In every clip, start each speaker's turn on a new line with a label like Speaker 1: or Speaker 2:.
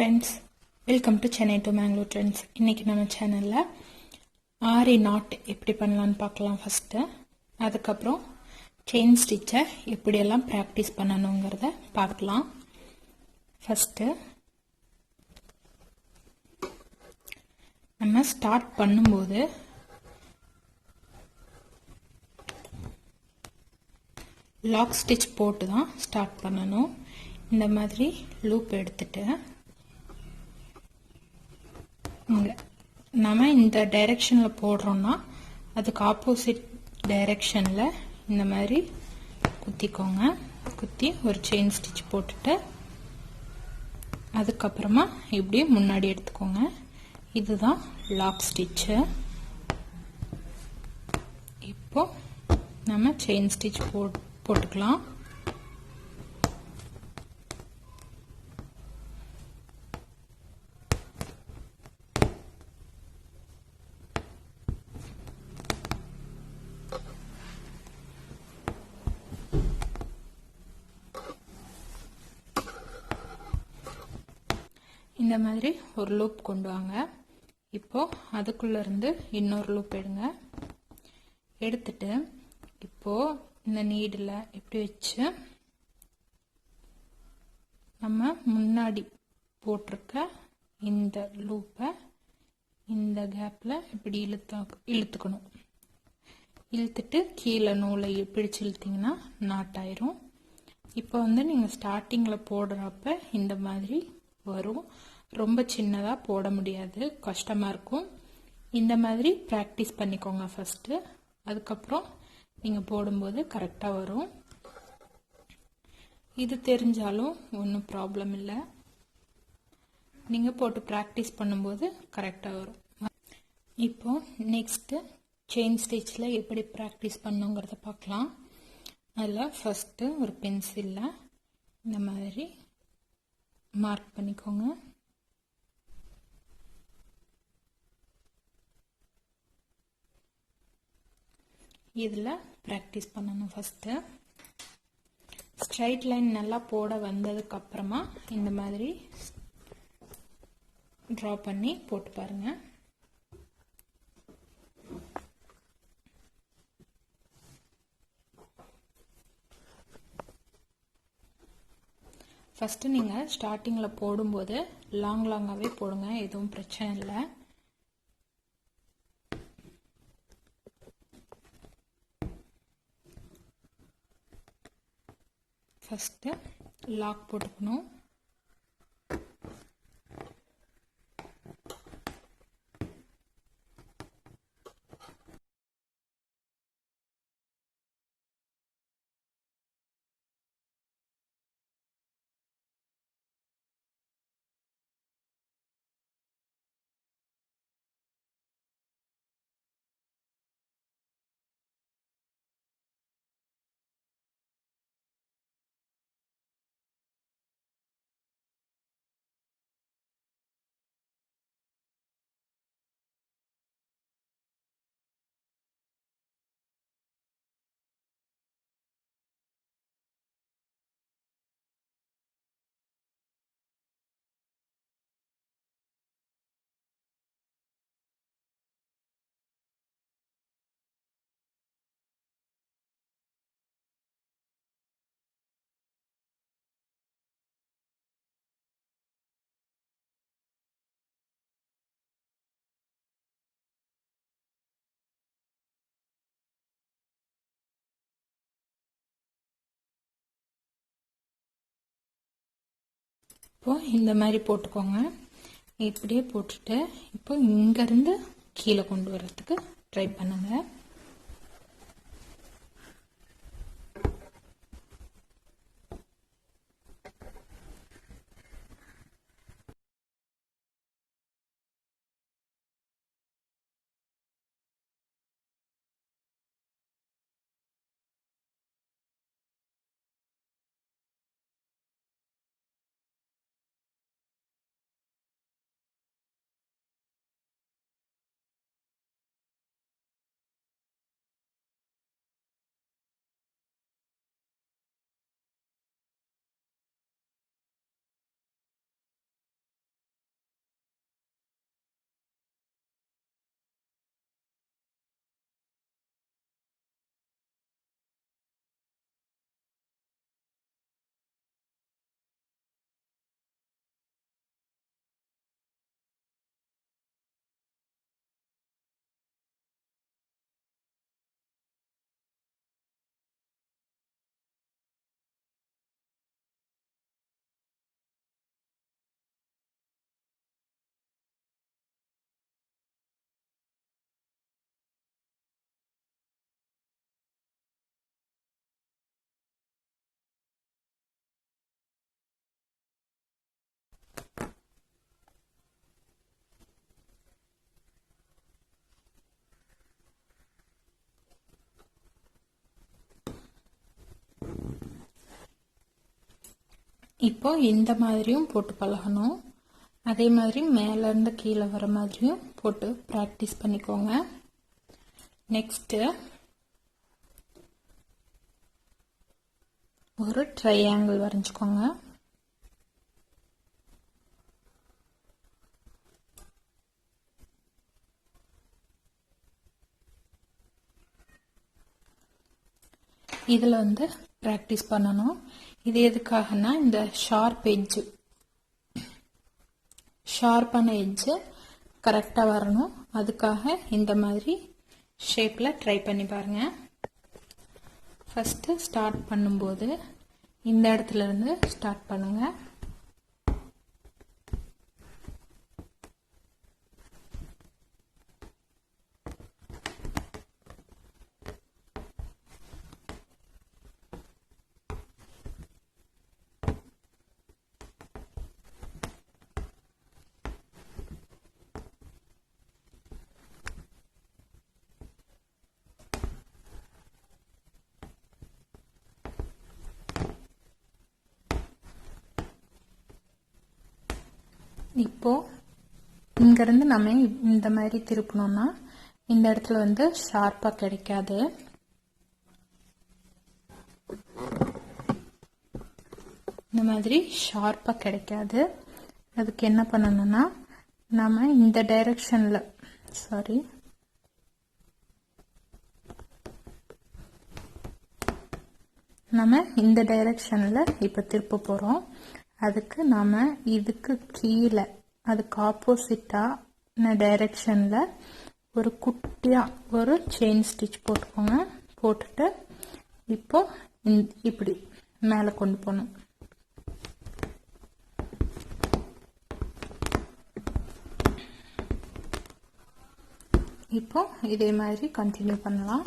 Speaker 1: friends, welcome to Chennai to Mangalore friends. இன்னைக்கு நம்ம சேனல்ல ஆரி நாட் எப்படி பண்ணலாம்னு பார்க்கலாம் ஃபர்ஸ்ட். அதுக்கு அப்புறம் செயின் ஸ்டிட்சை எப்படி எல்லாம் பிராக்டீஸ் பண்ணனும்ங்கறத பார்க்கலாம். ஃபர்ஸ்ட் நம்ம ஸ்டார்ட் பண்ணும்போது லாக் ஸ்டிட்ச் போட்டு தான் ஸ்டார்ட் பண்ணனும். இந்த மாதிரி லூப் எடுத்துட்டு நம்ம இந்த டைரக்ஷன்ல போடுறோம்னா அதுக்கு ஆப்போசிட் டைரக்ஷன்ல இந்த மாதிரி குத்திக்கோங்க. குத்தி ஒரு செயின் ஸ்டிட்ச் போட்டுட்டு அதுக்கப்புறமா இப்படி முன்னாடி எடுத்துக்கோங்க. இதுதான் லாக் ஸ்டிட்ச். இப்போ நம்ம செயின் ஸ்டிட்ச் போட்டுக்கலாம். இந்த மாதிரி ஒரு லூப் கொண்டு வாங்க. இப்போ அதுக்குள்ள இருந்து இன்னொரு லூப் எடுங்க. எடுத்துட்டு இப்போ இந்த நீடில் இப்படி வச்சு நம்ம முன்னாடி போட்டிருக்க இந்த லூப்பை இந்த கேப்ல இப்படி இழுத்துக்கணும். இழுத்துட்டு கீழே நூலை பிடிச்சு இழுத்தீங்கன்னா நாட் ஆயிரும். இப்போ நீங்க ஸ்டார்டிங்ல போடுறப்ப இந்த மாதிரி வரும். ரொம்ப சின்னதா போட முடியாது, கஷ்டமா இருக்கும். இந்த மாதிரி பிராக்டிஸ் பண்ணிக்கோங்க ஃபர்ஸ்ட். அதுக்கப்புறம் நீங்க போடும்போது கரெக்டா வரும். இது தெரிஞ்சாலும் ஒன்றும் ப்ராப்ளம் இல்லை. நீங்க போட்டு பிராக்டிஸ் பண்ணும்போது கரெக்டா வரும். இப்போ நெக்ஸ்ட் செயின் ஸ்டிட்ச்ல எப்படி பிராக்டிஸ் பண்ணுங்கிறத பார்க்கலாம். அதில் ஃபர்ஸ்ட் ஒரு பென்சில்ல இந்த மாதிரி மார்க் பண்ணிக்கோங்க. இதுல பிராக்டிஸ் பண்ணணும். ஃபர்ஸ்ட் ஸ்ட்ரைட் லைன் நல்லா போட வந்ததுக்கு அப்புறமா இந்த மாதிரி டிரா பண்ணி போட்டு பாருங்க. ஃபர்ஸ்ட் நீங்க ஸ்டார்டிங்ல போடும்போது லாங்காவே போடுங்க, எதுவும் பிரச்சனை இல்லை. ஃபர்ஸ்ட் லாக் போட்டுக்கணும். இப்போ இந்த மாதிரி போட்டுக்கோங்க. இப்படியே போட்டுட்டு இப்போ இங்க இருந்து கீழே கொண்டு வரதுக்கு ட்ரை பண்ணுங்க. இப்போ இந்த மாதிரியும் போட்டு பழகணும். அதே மாதிரி மேலேருந்து கீழே வர மாதிரியும் போட்டு ப்ராக்டிஸ் பண்ணிக்கோங்க. நெக்ஸ்ட்டு ஒரு ட்ரையாங்கிள் வரைஞ்சிக்கோங்க. இதில் வந்து ப்ராக்டிஸ் பண்ணணும். இது எதுக்காகனா இந்த ஷார்ப்பான எட்ஜு கரெக்டாக வரணும். அதுக்காக இந்த மாதிரி ஷேப்பில் ட்ரை பண்ணி பாருங்கள். ஃபஸ்ட்டு ஸ்டார்ட் பண்ணும்போது இந்த இடத்துல இருந்து ஸ்டார்ட் பண்ணுங்கள். இப்போ இங்கேருந்து நம்ம இந்த மாதிரி திருப்பணும்னா இந்த இடத்துல வந்து ஷார்ப்பாக கிடைக்காது. இந்த மாதிரி ஷார்ப்பாக கிடைக்காது. அதுக்கு என்ன பண்ணணும்னா நம்ம இந்த டைரக்ஷனில் இப்போ திருப்ப போகிறோம். அதுக்கு நாம் இதுக்கு கீழே அதுக்கு ஆப்போசிட்டான டைரக்ஷனில் ஒரு குட்டியாக ஒரு செயின் ஸ்டிச் போட்டுக்கோங்க. போட்டுட்டு இப்போ இப்படி மேலே கொண்டு போகணும். இப்போ இதே மாதிரி கண்டினியூ பண்ணலாம்.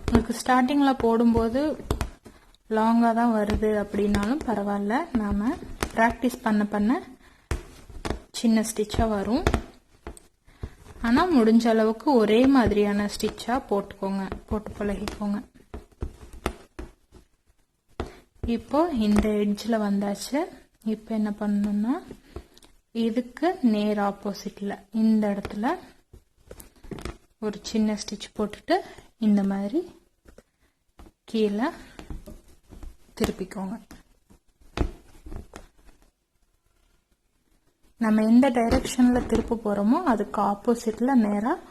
Speaker 1: உங்களுக்கு ஸ்டார்டிங்கில் போடும்போது லாங்காக தான் வருது அப்படின்னாலும் பரவாயில்ல. நாம் ப்ராக்டிஸ் பண்ண சின்ன ஸ்டிச்சாக வரும். ஆனால் முடிஞ்ச அளவுக்கு ஒரே மாதிரியான ஸ்டிச்சாக போட்டு பழகிக்கோங்க. இப்போ இந்த எட்ஜில் வந்தாச்சு. இப்போ என்ன பண்ணணும்னா இதுக்கு நேர் ஆப்போசிட்டில் இந்த இடத்துல ஒரு சின்ன ஸ்டிச் போட்டுட்டு இந்த மாதிரி கீழே திருப்பிக்கோங்க. நம்ம எந்த டைரக்ஷனில் திருப்ப போகிறோமோ அதுக்கு ஆப்போசிட்டில் நேராக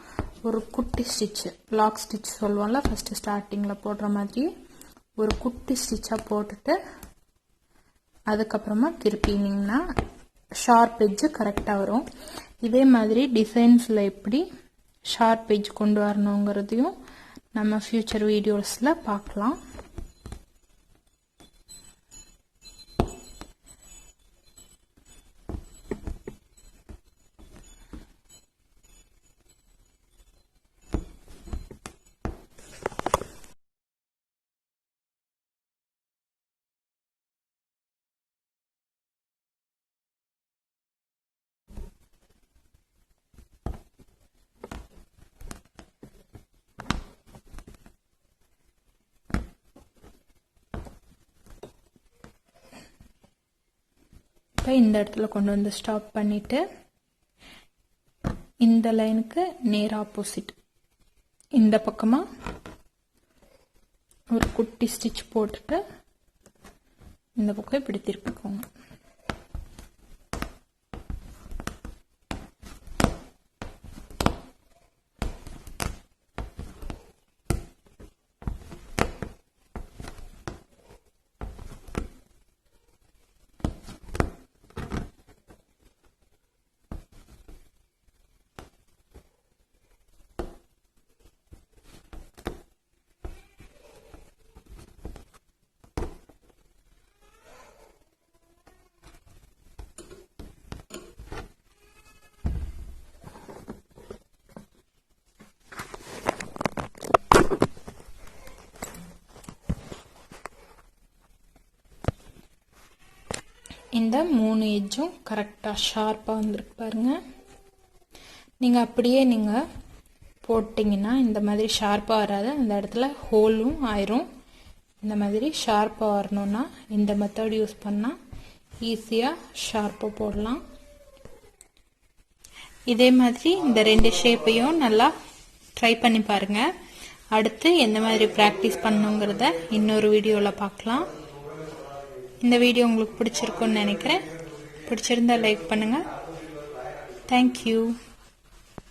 Speaker 1: ஒரு குட்டி ஸ்டிச்சு, லாக் ஸ்டிச் சொல்லுவோம்ல, ஃபஸ்ட்டு ஸ்டார்டிங்கில் போடுற மாதிரி ஒரு குட்டி ஸ்டிச்சாக போட்டுட்டு அதுக்கப்புறமா திருப்பினீங்கன்னா ஷார்ப் எட்ஜு கரெக்டாக வரும். இதே மாதிரி டிசைன்ஸில் எப்படி ஷார்ப் எட்ஜ் கொண்டு வரணுங்கிறதையும் நம்ம ஃபியூச்சர் வீடியோஸில் பார்க்கலாம். இந்த இடத்துல கொண்டு வந்து ஸ்டாப் பண்ணிட்டு இந்த லைனுக்கு நேர் ஆப்போசிட் இந்த பக்கமா ஒரு குட்டி ஸ்டிச் போட்டுட்டு இந்த பக்கம் இப்படி திருப்பிக்கோங்க. இந்த 3 எட்ஜும் கரெக்டாக ஷார்ப்பாக வந்துருக்கு பாருங்க. நீங்கள் அப்படியே போட்டிங்கன்னா இந்த மாதிரி ஷார்ப்பாக வராது, அந்த இடத்துல ஹோலும் ஆயிரும். இந்த மாதிரி ஷார்ப்பாக வரணும்னா இந்த மெத்தட் யூஸ் பண்ணால் ஈஸியாக ஷார்ப்பாக போடலாம். இதே மாதிரி இந்த 2 ஷேப்பையும் நல்லா ட்ரை பண்ணி பாருங்கள். அடுத்து எந்த மாதிரி ப்ராக்டிஸ் பண்ணுங்கிறத இன்னொரு வீடியோவில் பார்க்கலாம். இந்த வீடியோ உங்களுக்கு பிடிச்சிருக்குன்னு நினைக்கிறேன். பிடிச்சிருந்தா லைக் பண்ணுங்கள். தேங்க்யூ.